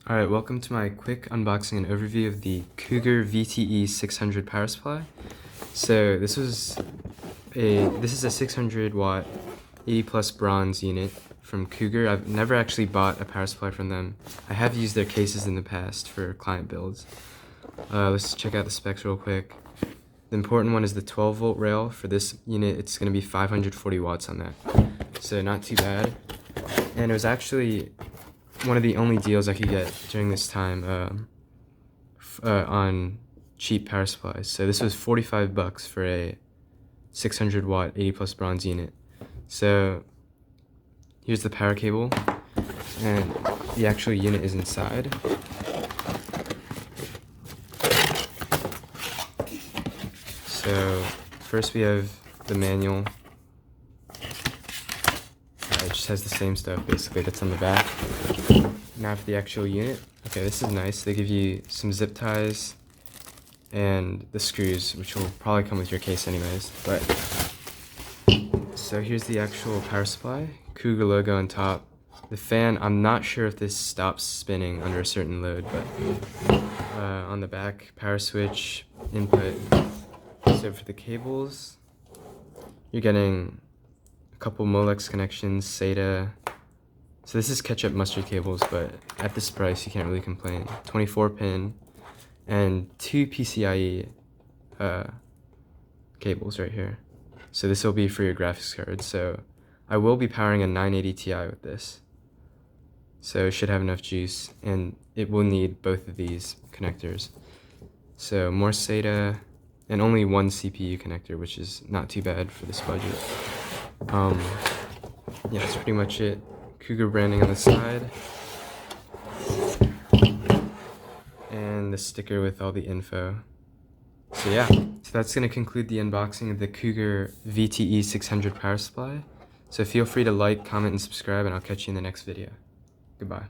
Alright, welcome to my quick unboxing and overview of the Cougar VTE600 power supply. So this is a 600 watt 80 plus bronze unit from Cougar. I've never actually bought a power supply from them. I have used their cases in the past for client builds. Let's check out the specs real quick. The important one is the 12 volt rail. For this unit, it's going to be 540 watts on that. So not too bad. And it was actually one of the only deals I could get during this time on cheap power supplies. So this was 45 bucks for a 600 watt 80 plus bronze unit. So here's the power cable, and the actual unit is inside. So first we have the manual. It just has the same stuff basically that's on the back. Now for the actual unit. Okay, this is nice. They give you some zip ties and the screws, which will probably come with your case anyways. But so here's the actual power supply. Cougar logo on top. The fan, I'm not sure if this stops spinning under a certain load, but on the back, power switch, input. So for the cables, you're getting a couple Molex connections, SATA. So this is ketchup mustard cables, but at this price you can't really complain. 24 pin and 2 PCIe cables right here. So this will be for your graphics card. So I will be powering a 980 Ti with this. So it should have enough juice, and it will need both of these connectors. So more SATA and only one CPU connector, which is not too bad for this budget. Yeah, that's pretty much it. Cougar branding on the side, and the sticker with all the info. So yeah, so that's going to conclude the unboxing of the Cougar VTE600 power supply. So feel free to like, comment, and subscribe, and I'll catch you in the next video. Goodbye.